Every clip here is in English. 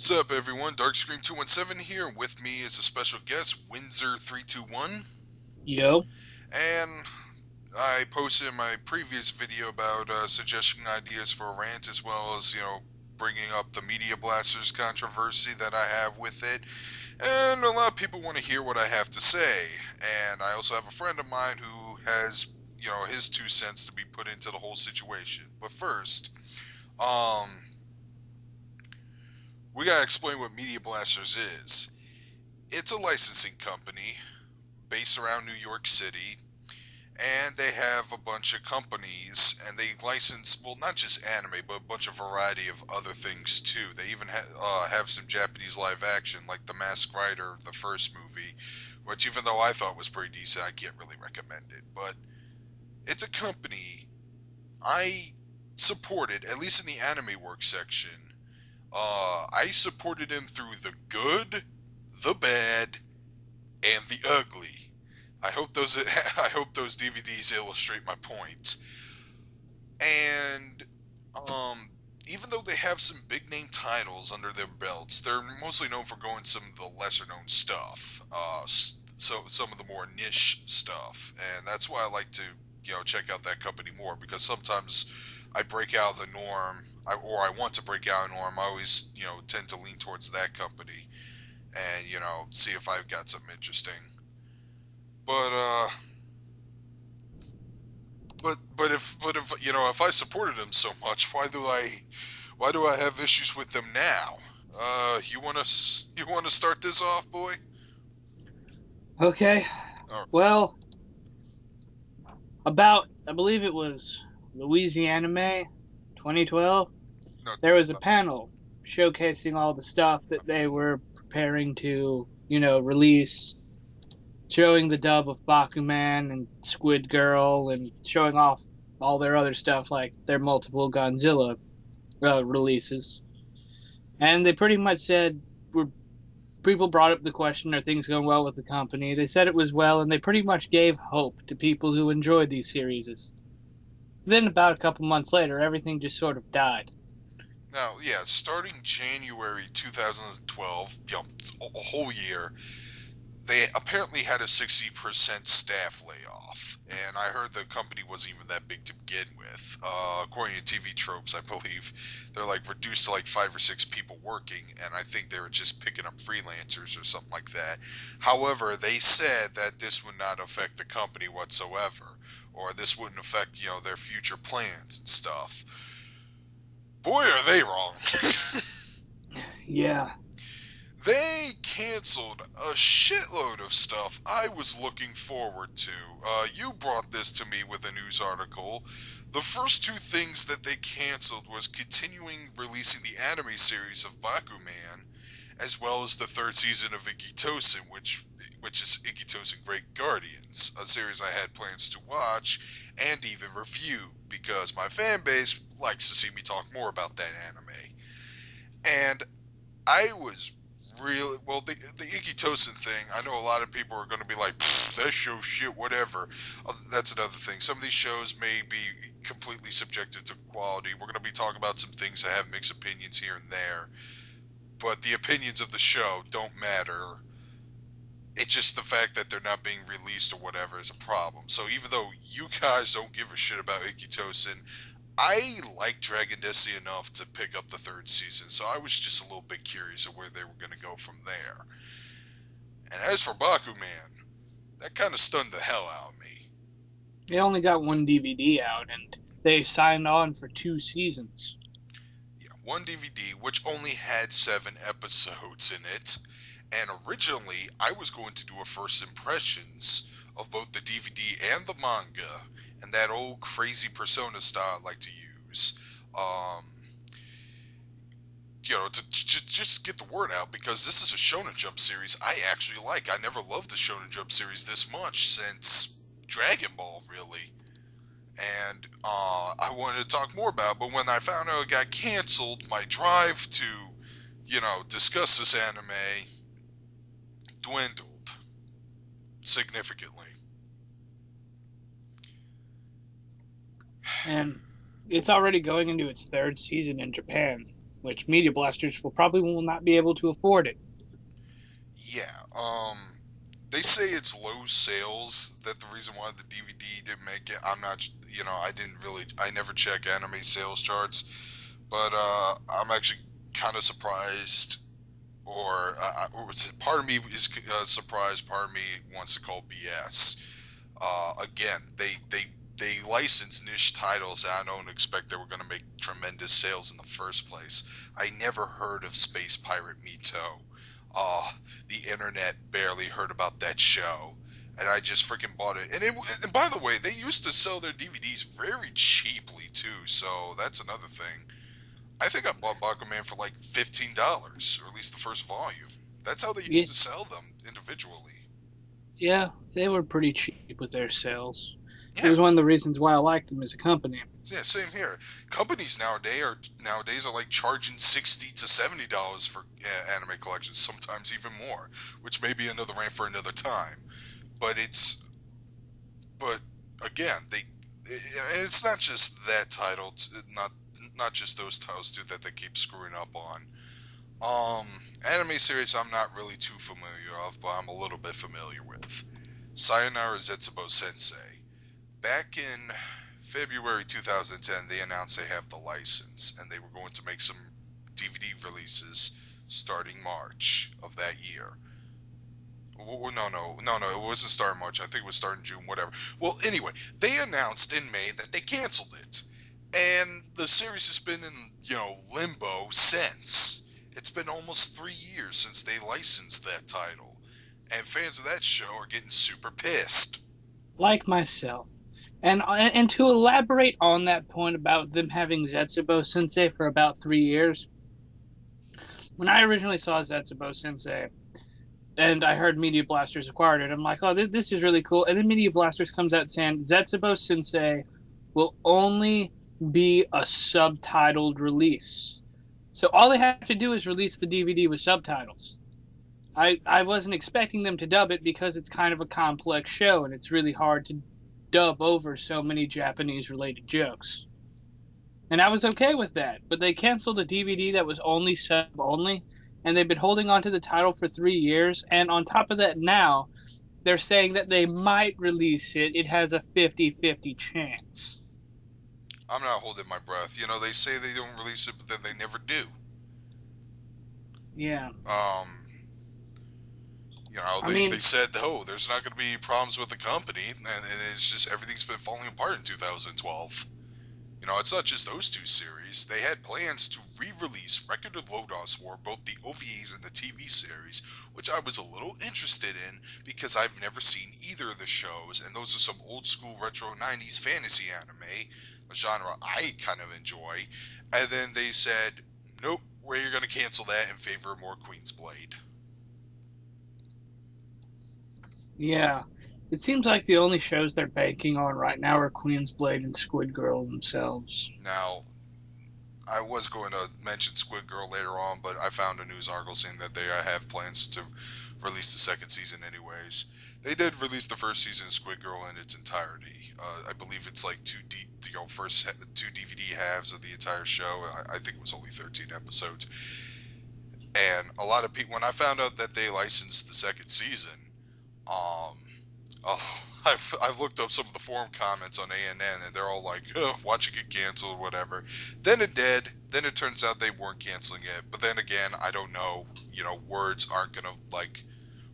Sup everyone, Darkscream217 here. With me is a special guest, Windsor321. Yo. And I posted in my previous video about suggesting ideas for a rant as well as, bringing up the Media Blasters controversy that I have with it. And a lot of people want to hear what I have to say. And I also have a friend of mine who has, his 2 cents to be put into the whole situation. But first, um, we gotta explain what Media Blasters is. It's a licensing company based around New York City, and they have a bunch of companies, and they license, well, not just anime, but a bunch of variety of other things too. They even have some Japanese live action, like The Masked Rider, the first movie, which even though I thought was pretty decent, I can't really recommend it. But it's a company I supported, at least in the anime work section. I supported him through the good, the bad, and the ugly. I hope those I hope those DVDs illustrate my point. And um, even though they have some big name titles under their belts, they're mostly known for going some of the lesser known stuff. So some of the more niche stuff, and that's why I like to check out that company more because sometimes I break out of the norm, or I want to break out of the norm. I always tend to lean towards that company and see if I've got something interesting. But but if if I supported them so much, why do I have issues with them now? You wanna start this off, boy? Okay. Or Well, I believe it was Louisiana May 2012, no, there was a panel showcasing all the stuff that they were preparing to, release, showing the dub of Bakuman and Squid Girl and showing off all their other stuff like their multiple Godzilla releases. And they pretty much said we're people brought up the question, are things going well with the company? They said it was well, and they pretty much gave hope to people who enjoyed these series. Then, about a couple months later, everything just sort of died. now, yeah, starting January 2012, it's a whole year. They apparently had a 60% staff layoff, and I heard the company wasn't even that big to begin with. According to TV Tropes, I believe they're like reduced to like 5 or 6 people working, and I think they were just picking up freelancers or something like that. However, they said that this would not affect the company whatsoever, or this wouldn't affect their future plans and stuff. Boy, are they wrong. Yeah. They canceled a shitload of stuff I was looking forward to. You brought this to me with a news article. The first two things that they canceled was continuing releasing the anime series of Bakuman, as well as the third season of Ikitosen, which is Ikitosen Great Guardians, a series I had plans to watch and even review because my fan base likes to see me talk more about that anime. And I was really well. The Ikitosen thing. I know a lot of people are going to be like, "That show shit, whatever." That's another thing. Some of these shows may be completely subjective to quality. We're going to be talking about some things that have mixed opinions here and there, but the opinions of the show don't matter. It's just the fact that they're not being released or whatever is a problem. So even though you guys don't give a shit about Ikitosen, I like Dragon Destiny enough to pick up the third season, so I was just a little bit curious of where they were going to go from there. And as for Bakuman, that kind of stunned the hell out of me. They only got one DVD out, and they signed on for 2 seasons. Yeah, one DVD, which only had 7 episodes in it, and originally I was going to do a first impressions of both the DVD and the manga, and that old crazy Persona style I like to use. Um, to just get the word out because this is a Shonen Jump series I actually like. I never loved the Shonen Jump series this much since Dragon Ball, really. And I wanted to talk more about it, but when I found out it got canceled, my drive to, discuss this anime dwindled significantly. And it's already going into its third season in Japan. which Media Blasters will not be able to afford it. Yeah, they say it's low sales that the reason why the DVD didn't make it. I'm not, I never check anime sales charts, but I'm actually kind of surprised, part of me is surprised, part of me wants to call BS. Again, they license niche titles, and I don't expect they were going to make tremendous sales in the first place. I never heard of Space Pirate Mito. Uh, the internet barely heard about that show, and I just freaking bought it. And by the way, they used to sell their DVDs very cheaply too, so that's another thing. I think I bought Bakuman for like $15, or at least the first volume. That's how they Yeah, used to sell them individually. yeah, they were pretty cheap with their sales. It Yeah, was one of the reasons why I liked them as a company. yeah, same here. Companies nowadays are like charging $60 to $70 for anime collections, sometimes even more, which may be another rant for another time. But but again, and it's not just that title, not just those titles too that they keep screwing up on. Anime series I'm not really too familiar of, but I'm a little bit familiar with. Sayonara Zetsubo Sensei. Back in February 2010, they announced they have the license and they were going to make some DVD releases starting March of that year. No, it wasn't starting March. I think it was starting June, whatever. Well, anyway, they announced in May that they canceled it. And the series has been in, limbo since. It's been almost 3 years since they licensed that title. And fans of that show are getting super pissed. Like myself. And to elaborate on that point about them having Zetsubo Sensei for about 3 years, when I originally saw Zetsubo Sensei and I heard Media Blasters acquired it, I'm like, oh, this is really cool. And then Media Blasters comes out saying Zetsubo Sensei will only be a subtitled release. So all they have to do is release the DVD with subtitles. I wasn't expecting them to dub it because it's kind of a complex show and it's really hard to dub over so many Japanese related jokes. And I was okay with that. But they canceled a DVD that was only sub only, and they've been holding on to the title for 3 years. And on top of that, now they're saying that they might release it. It has a 50-50 chance. I'm not holding my breath. They say they don't release it, but then they never do. Yeah. Um, I they mean, said, oh, there's not going to be problems with the company, and it's just everything's been falling apart in 2012. It's not just those two series. They had plans to re-release Record of Lodoss War, both the OVAs and the TV series, which I was a little interested in because I've never seen either of the shows, and those are some old school retro 90s fantasy anime, a genre I kind of enjoy. And then they said, nope, we're going to cancel that in favor of more Queen's Blade. yeah. It seems like the only shows they're banking on right now are Queen's Blade and Squid Girl themselves. Now, I was going to mention Squid Girl later on, but I found a news article saying that they have plans to release the second season anyways. They did release the first season of Squid Girl in its entirety. I believe it's like first two DVD halves of the entire show. I think it was only 13 episodes. And a lot of people, when I found out that they licensed the second season, um, oh, I've looked up some of the forum comments on ANN, and they're all like, oh, "Watch it get canceled, whatever." Then it did. Then it turns out they weren't canceling it. But then again, I don't know.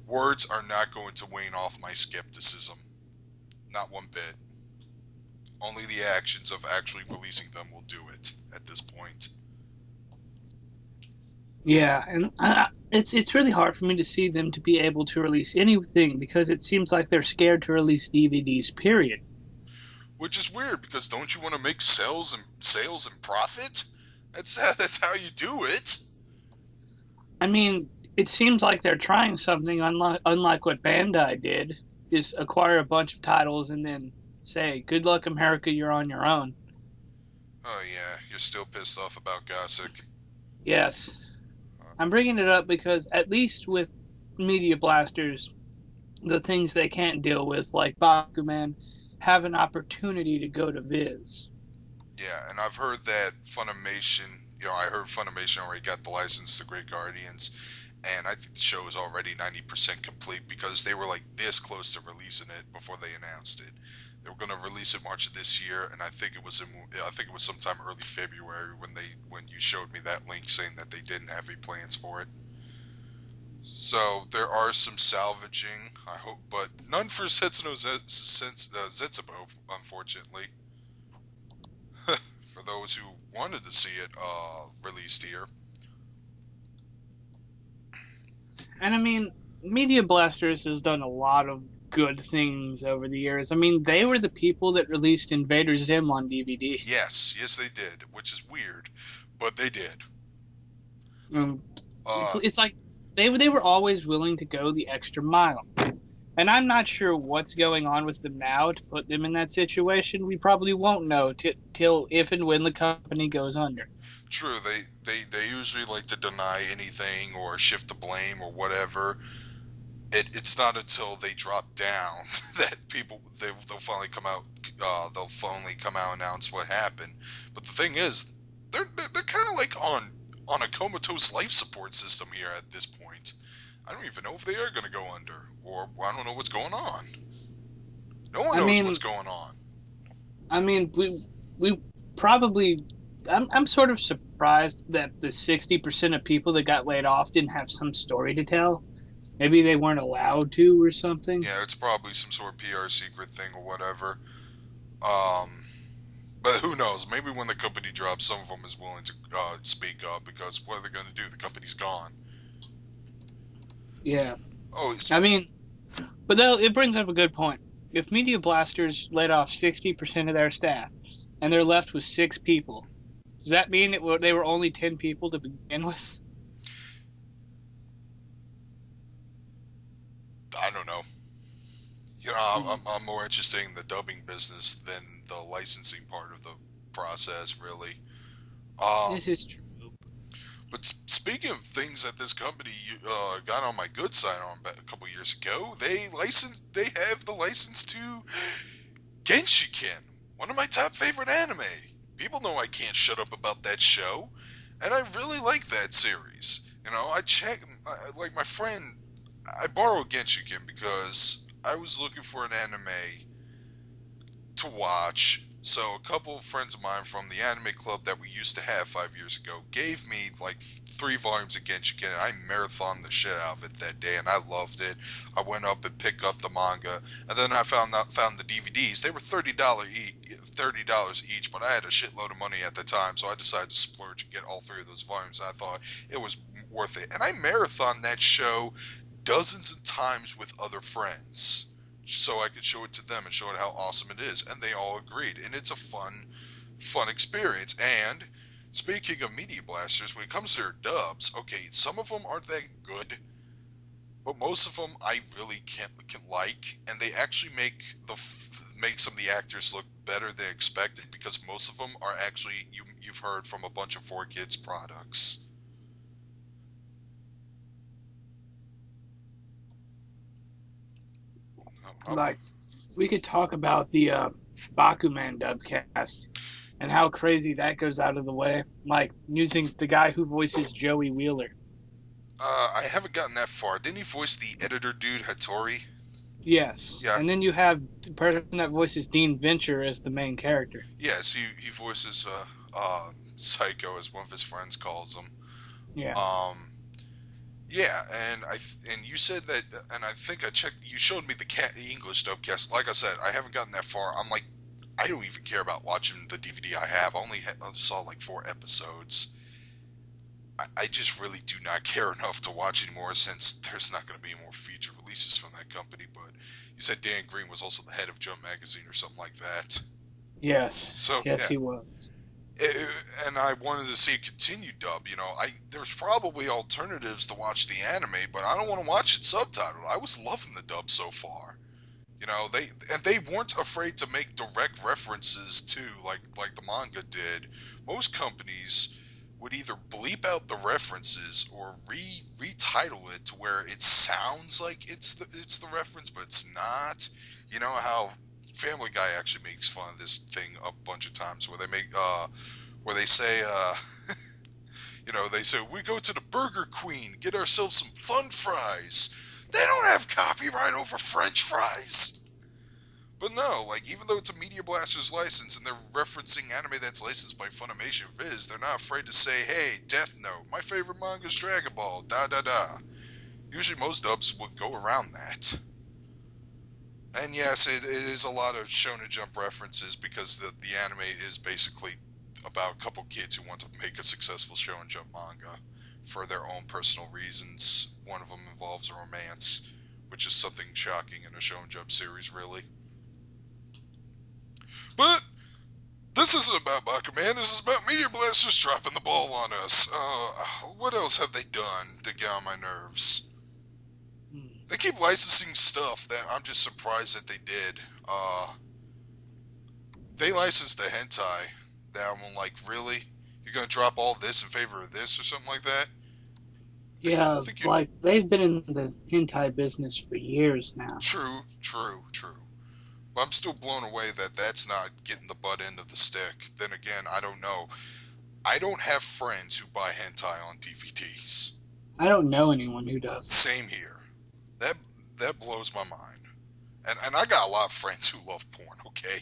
Words are not going to wane off my skepticism. Not one bit. Only the actions of actually releasing them will do it at this point. Yeah, and it's really hard for me to see them to be able to release anything because it seems like they're scared to release DVDs. Period. Which is weird because don't you want to make sales and profit? That's how you do it. I mean, it seems like they're trying something unlike what Bandai did, is acquire a bunch of titles and then say, "Good luck, America, you're on your own." Oh yeah, you're still pissed off about Gossip. Yes, Uh, I'm bringing it up because at least with Media Blasters, the things they can't deal with, like Bakuman, have an opportunity to go to Viz. yeah, and I've heard that Funimation I heard Funimation already got the license to Great Guardians, and I think the show is already 90% complete because they were like this close to releasing it before they announced it. They were going to release it March of this year, and I think it was sometime early February when you showed me that link saying that they didn't have any plans for it. So there are some salvaging, I hope, but none for Zetsubo, unfortunately. For those who wanted to see it released here. And I mean, Media Blasters has done a lot of good things over the years. I mean, they were the people that released Invader Zim on DVD. Yes, yes, they did, which is weird, but they did. Um, it's Uh, it's like they were always willing to go the extra mile. And I'm not sure what's going on with them now to put them in that situation. We probably won't know till if and when the company goes under. True, they usually like to deny anything or shift the blame or whatever. It's not until they drop down that they'll finally come out. They'll finally come out and announce what happened. But the thing is, they're kind of like on a comatose life support system here at this point. I don't even know if they are going to go under, or I don't know what's going on. No one I knows what's mean, going on. we probably. I'm sort of surprised that the 60% of people that got laid off didn't have some story to tell. Maybe they weren't allowed to or something. Yeah, it's probably some sort of PR secret thing or whatever. Um, but who knows? Maybe when the company drops, some of them is willing to speak up because what are they going to do? The company's gone. Yeah. Oh, I mean, but though it brings up a good point. If Media Blasters laid off 60% of their staff and they're left with six people, does that mean they were only 10 people to begin with? I don't know. Hmm. I'm more interested in the dubbing business than the licensing part of the process, really. Um, This is true. but speaking of things that this company got on my good side on a couple years ago, they have the license to Genshiken, one of my top favorite anime. People know I can't shut up about that show, and I really like that series. I check, like my friend, I borrowed Genshiken because I was looking for an anime to watch. So a couple of friends of mine from the anime club that we used to have 5 years ago gave me like 3 volumes of Genshiken. And I marathoned the shit out of it that day, and I loved it. I went up and picked up the manga, and then I found the DVDs. They were $30 each, but I had a shitload of money at the time, so I decided to splurge and get all 3 of those volumes. I thought it was worth it, and I marathoned that show dozens of times with other friends so I could show it to them and show it how awesome it is, and they all agreed. And it's a fun experience. And speaking of media blasters, when it comes to their dubs, okay, some of them aren't that good, but most of them I really can like, and they actually make some of the actors look better than expected because most of them are actually you've heard from a bunch of 4Kids products. I'm, Like, we could talk about the Bakuman dubcast and how crazy that goes out of the way. Like, using the guy who voices Joey Wheeler. I haven't gotten that far. Didn't he voice the editor dude Hattori? Yes. Yeah, And then you have the person that voices Dean Venture as the main character. yes, he voices Psycho as one of his friends calls him. Yeah. Um, yeah, and you said that, and I think I checked. You showed me the English dubcast. Like I said, I haven't gotten that far. I'm like, I don't even care about watching the DVD I have. I saw like 4 episodes. I just really do not care enough to watch anymore since there's not going to be more feature releases from that company. But you said Dan Green was also the head of Jump Magazine or something like that. Yes. So Yes, yeah, he was. and I wanted to see a continued dub. There's probably alternatives to watch the anime, but I don't want to watch it subtitled. I was loving the dub so far. They weren't afraid to make direct references to like the manga did. Most companies would either bleep out the references or retitle it to where it sounds like it's the reference, but it's not. You know how Family Guy actually makes fun of this thing a bunch of times where they say You know, they say, we go to the Burger Queen, get ourselves some fun fries. They don't have copyright over French fries. But no, like, even though it's a Media Blasters license and they're referencing anime that's licensed by Funimation Viz, they're not afraid to say, hey, Death Note, my favorite manga is Dragon Ball, da da da. Usually most dubs would go around that. And yes, it is a lot of Shonen Jump references because the anime is basically about a couple kids who want to make a successful Shonen Jump manga for their own personal reasons. One of them involves romance, which is something shocking in a Shonen Jump series, really. But this isn't about Bakuman. This is about Meteor Blasters dropping the ball on us. What else have they done to get on my nerves? Hmm. They keep licensing stuff that I'm just surprised that they did. They licensed the hentai. That I'm like, really? You're gonna drop all this in favor of this or something like that? I Yeah, think you. like they've been in the hentai business for years now. True, true, true. But I'm still blown away that that's not getting the butt end of the stick. Then again, I don't know. I don't have friends who buy hentai on DVDs. I don't know anyone who does. Same here. That that blows my mind. And I got a lot of friends who love porn. Okay,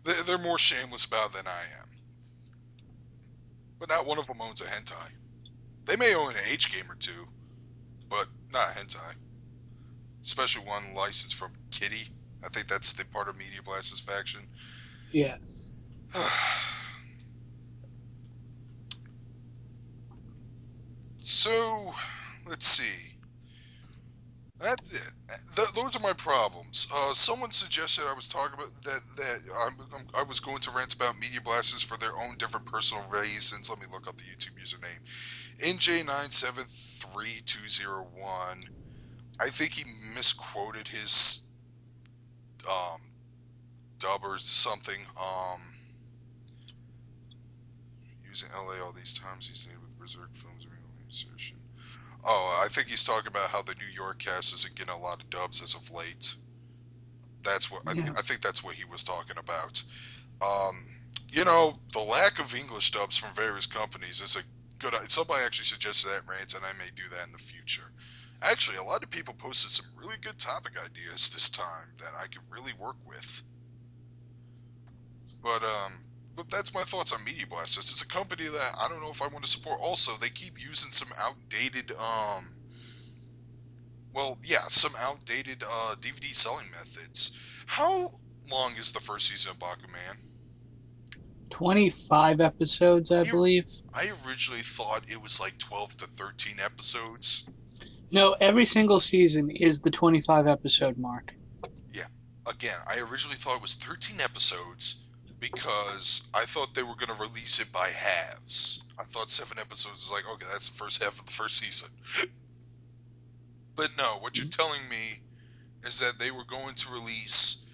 they're more shameless about it than I am. But not one of them owns a hentai. They may own an H game or two, but not a hentai. Especially one licensed from Kitty. I think that's the part of Media Blasters faction. Yes. So, let's see. That's it. Those are my problems. Someone suggested I was talking about I was going to rant about Media Blasters for their own different personal reasons. Let me look up the YouTube username. NJ973201. I think he misquoted his um, dub or something. Using LA all these times he's named with Berserk films insertion. Oh, I think he's talking about how the New York cast isn't getting a lot of dubs as of late. That's what Yeah. I think that's what he was talking about. Um, you know, the lack of English dubs from various companies is a good. Somebody actually suggested that rant, and I may do that in the future. Actually, a lot of people posted some really good topic ideas this time that I could really work with. But but that's my thoughts on Media Blasters. It's a company that I don't know if I want to support. Also, they keep using some outdated well, yeah, some outdated DVD selling methods. How long is the first season of Bakuman? 25 episodes, I I believe. I originally thought it was like 12 to 13 episodes. No, every single season is the 25 episode mark. Yeah. Again, I originally thought it was 13 episodes because I thought they were going to release it by halves. I thought 7 episodes is like, okay, that's the first half of the first season. But no, what you're telling me is that they were going to release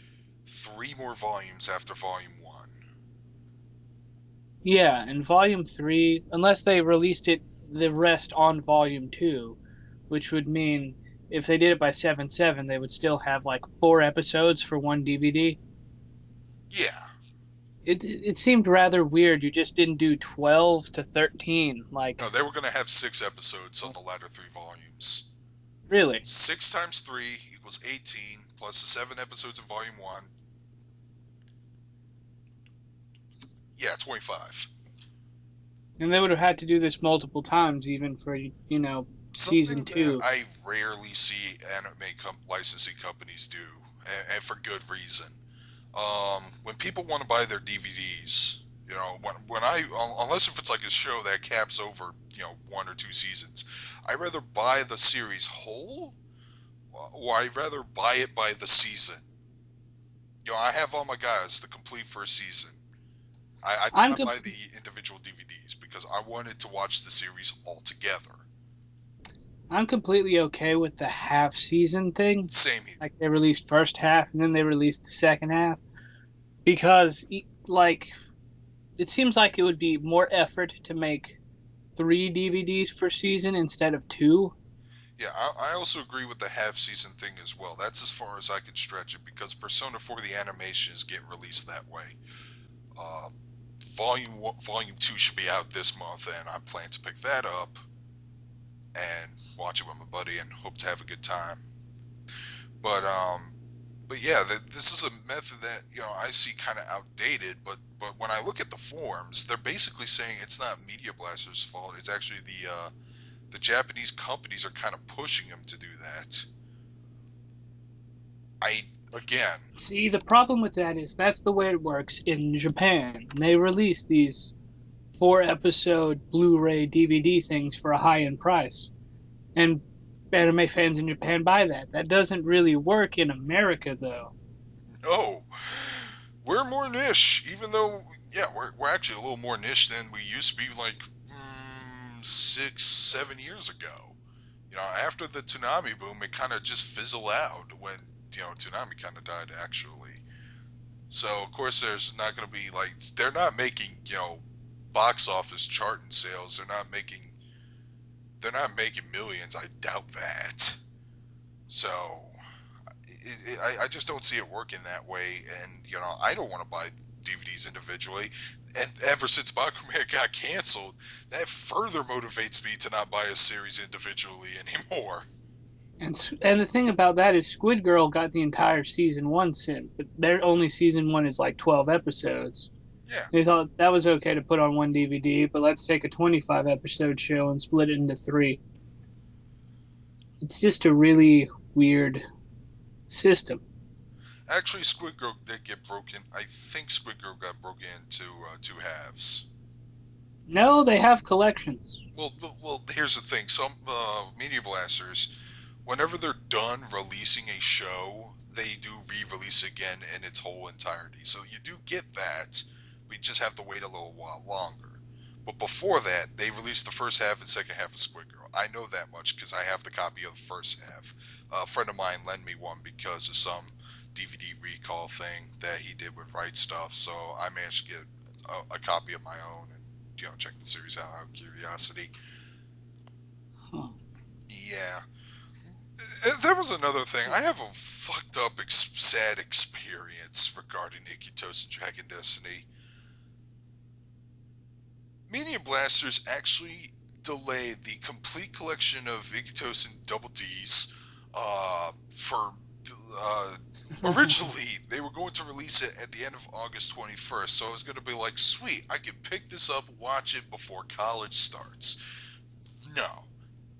3 more volumes after volume 1. Yeah, and volume 3, unless they released it the rest on volume 2, which would mean if they did it by 7/7, they would still have like 4 episodes for one DVD. Yeah. It seemed rather weird. You just didn't do 12 to 13. No, Like, they were going to have 6 episodes on the latter 3 volumes. really? 6 times 3 equals 18, plus the 7 episodes in volume 1. Yeah, 25. And they would have had to do this multiple times, even for, season Something that 2. I rarely see licensing companies do, and for good reason. When people want to buy their DVDs, you know, when unless if it's like a show that caps over, 1 or 2 seasons, I rather buy the series whole, or I rather buy it by the season. You know, I have all my guys the complete first season. I did I'm not com- buy the individual DVDs because I wanted to watch the series all together. I'm completely okay with the half season thing. Same here. Like they released first half and then they released the second half because like it seems like it would be more effort to make 3 DVDs per season instead of 2. Yeah, I also agree with the half season thing as well. That's as far as I can stretch it because Persona 4 the animation is getting released that way. Uh, Volume 2 should be out this month, and I'm planning to pick that up and watch it with my buddy and hope to have a good time. But yeah, this is a method that I see kind of outdated. But when I look at the forums, they're basically saying it's not Media Blaster's fault. It's actually the Japanese companies are kind of pushing them to do that. I again, See, the problem with that is that's the way it works in Japan. They release these 4 episode Blu-ray DVD things for a high-end price, and anime fans in Japan buy that. That doesn't really work in America, though. no, we're more niche. Even though, yeah, we're actually a little more niche than we used to be, like 6, 7 years ago. After the tsunami boom, it kind of just fizzled out when tsunami kind of died actually. So of course there's not going to be like they're not making box office charting sales. They're not making millions. I doubt that. So I just don't see it working that way. And I don't want to buy DVDs individually. And ever since Bakuman got canceled, that further motivates me to not buy a series individually anymore. And the thing about that is Squid Girl got the entire season 1 sent, but their only season 1 is like 12 episodes. Yeah, They thought that was okay to put on one DVD, but let's take a 25 episode show and split it into 3. It's just a really weird system. actually, Squid Girl did get broken. I think Squid Girl got broken into two halves. No, they have collections. Well, here's the thing. Some media blasters, whenever they're done releasing a show, they do re-release again in its whole entirety. So you do get that, but you just have to wait a little while longer. But before that, they released the first half and second half of Squid Girl. I know that much because I have the copy of the first half. A friend of mine lent me one because of some DVD recall thing that he did with Right Stuff. So I managed to get a copy of my own and check the series out of curiosity. Huh. Yeah. There was another thing. I have a fucked up, sad experience regarding Ikitos and Dragon Destiny. Media Blasters actually delayed the complete collection of Ikitos and Double D's for. Uh, Originally, they were going to release it at the end of August 21st, so I was going to be like, sweet, I can pick this up, watch it before college starts. No,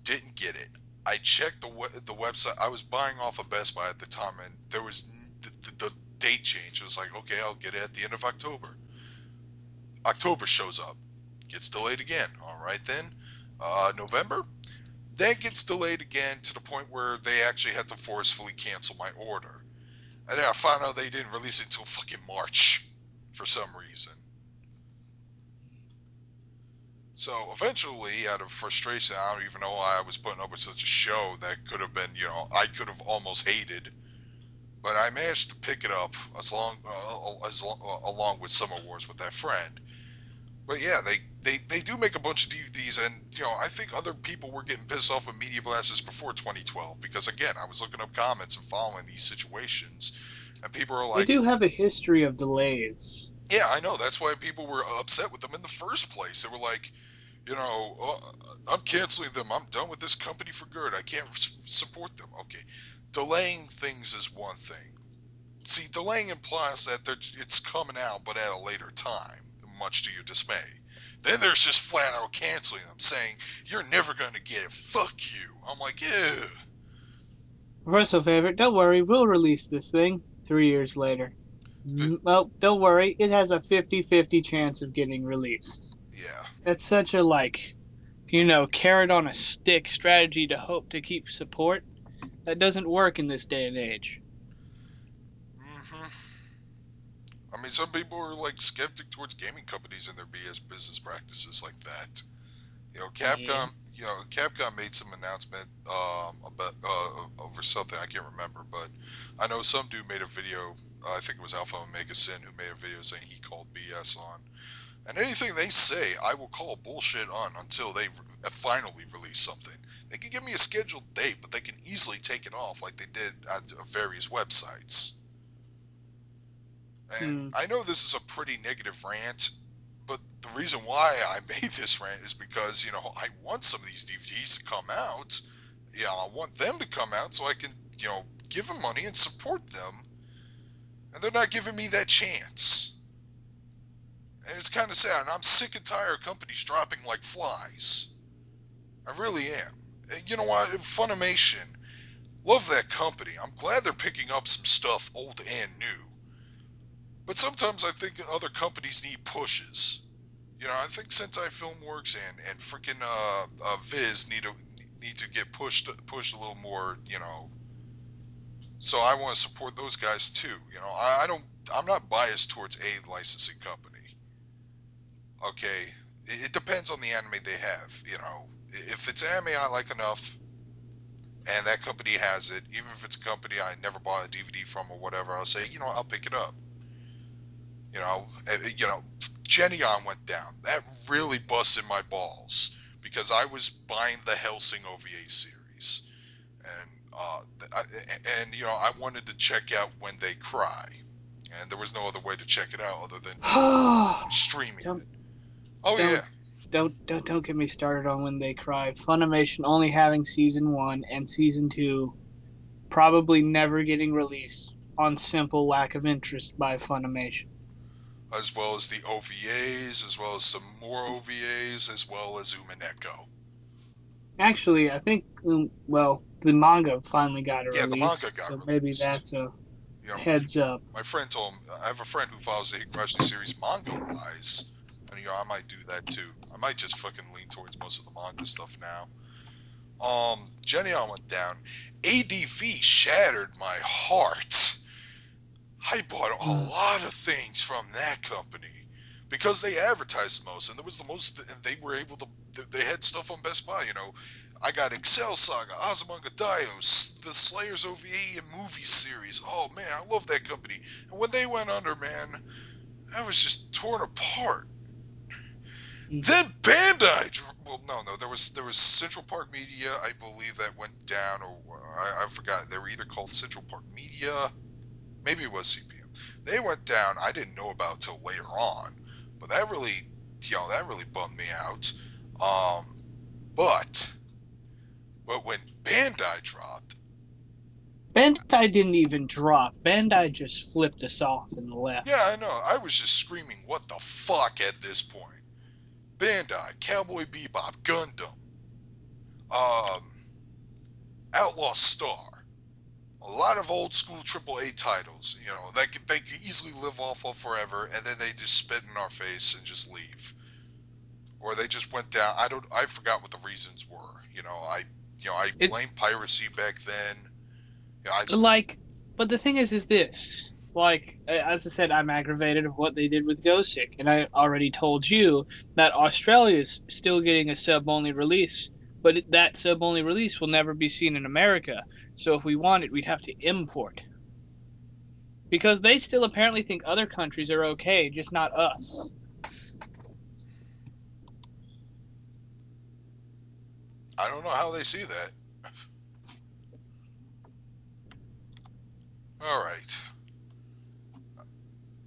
didn't get it. I checked the website. I was buying off of Best Buy at the time, and there was the date change. It was like, okay, I'll get it at the end of October. October shows up, gets delayed again. All right then, November, then gets delayed again to the point where they actually had to forcefully cancel my order. And then I found out they didn't release it until fucking March for some reason. So eventually, out of frustration, I don't even know why I was putting up with such a show that could have been, I could have almost hated. But I managed to pick it up along with Summer Wars with that friend. But yeah, they do make a bunch of DVDs, and I think other people were getting pissed off with Media Blasters before 2012 because again, I was looking up comments and following these situations, and people are They like, do have a history of delays. yeah, I know. That's why people were upset with them in the first place. They were like, I'm canceling them. I'm done with this company for good. I can't support them. Okay, delaying things is one thing. See, delaying implies that it's coming out, but at a later time, much to your dismay. Then there's just flat out canceling them, saying, you're never going to get it. Fuck you. I'm like, ew. Personal favorite, don't worry, we'll release this thing 3 years later. But, Well, don't worry, it has a 50-50 chance of getting released. yeah. That's such a, carrot on a stick strategy to hope to keep support. That doesn't work in this day and age. hmm I mean, some people are like skeptic towards gaming companies and their BS business practices like that. Yeah. Capcom made some announcement about over something I can't remember, but I know some dude made a video. I think it was Alpha Omega Sin who made a video saying he called BS on. And anything they say, I will call bullshit on until they finally release something. They can give me a scheduled date, but they can easily take it off like they did at various websites. And Hmm. I know this is a pretty negative rant, but the reason why I made this rant is because, I want some of these DVDs to come out. Yeah, I want them to come out so I can, give them money and support them. And they're not giving me that chance. And it's kind of sad. And I'm sick and tired of companies dropping like flies. I really am. And you know what? Funimation. Love that company. I'm glad they're picking up some stuff old and new. But sometimes I think other companies need pushes. I think Sentai Filmworks and freaking Viz need to get pushed a little more. So I want to support those guys too. I don't. I'm not biased towards a licensing company. Okay, it depends on the anime they have. If it's anime I like enough, and that company has it, even if it's a company I never bought a DVD from or whatever, I'll say, I'll pick it up. You know, Genion went down. That really busted my balls because I was buying the Helsing OVA series, and I wanted to check out When They Cry, and there was no other way to check it out other than streaming don't it. Oh don't yeah, don't get me started on When They Cry. Funimation only having season 1 and season 2 probably never getting released on simple lack of interest by Funimation. as well as the OVAs, as well as some more OVAs, as well as Umineko. Actually, I think well, the manga finally got a Yeah, the release, manga got so maybe released. that's a You know, heads up. my friend told him I have a friend who follows the Higurashi series manga wise, and I might do that too. I might just fucking lean towards most of the manga stuff now. Genion went down. ADV shattered my heart. I bought a lot of things from that company because they advertised the most, and there was the most, and they were able to. They had stuff on Best Buy. I got Excel Saga, Azumanga Daioh, the Slayers OVA and movie series. Oh man, I love that company. And when they went under, man, I was just torn apart. Then Bandai. Well, no, there was Central Park Media, I believe, that went down, or I forgot. They were either called Central Park Media, maybe it was CPM. They went down. I didn't know about till later on, but that really bummed me out. Um, but when Bandai dropped, Bandai didn't even drop. Bandai just flipped us off and yeah, left. I know. I was just screaming, "What the fuck?" at this point. Bandai, Cowboy Bebop, Gundam, um, Outlaw Star, a lot of old school AAA titles. They could easily live off of forever, and then they just spit in our face and just leave, or they just went down. I forgot what the reasons were. I It blamed piracy back then. I like, but the thing is this. Like, as I said, I'm aggravated of what they did with Ghostic, and I already told you that Australia is still getting a sub-only release, but that sub-only release will never be seen in America. So if we want it, we'd have to import. Because they still apparently think other countries are okay, just not us. I don't know how they see that. All right.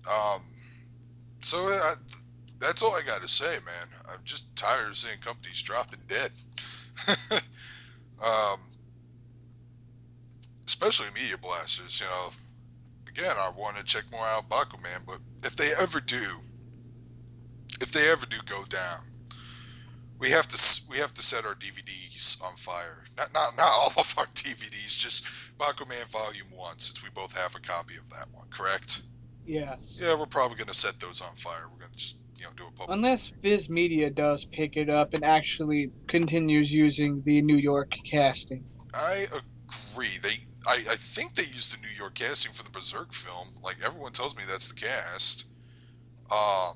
Um. So that's all I got to say, man. I'm just tired of seeing companies dropping dead. um. Especially media blasters. Again, I want to check more out Bakuman, but if they ever do go down, we have to set our DVDs on fire. Not all of our DVDs, just Bakuman Volume One, since we both have a copy of that one. Correct? Yes. Yeah, we're probably gonna set those on fire. We're gonna just do a public Unless viewing. Viz Media does pick it up and actually continues using the New York casting. I agree. I think they used the New York casting for the Berserk film. Like everyone tells me that's the cast. Um,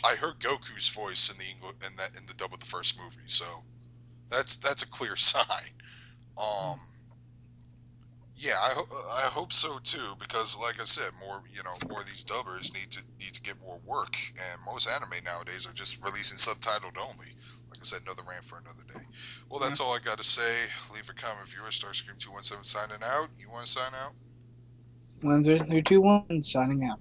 I heard Goku's voice in the in the dub of the first movie, so that's a clear sign. Um, yeah, I hope so too, because like I said, more of these dubbers need to get more work, and most anime nowadays are just releasing subtitled only. Like I said, another rant for another day. Well, Yeah. that's all I got to say. Leave a comment, viewer. Starscream 217 signing out. You want to sign out? Windsor 321 signing out.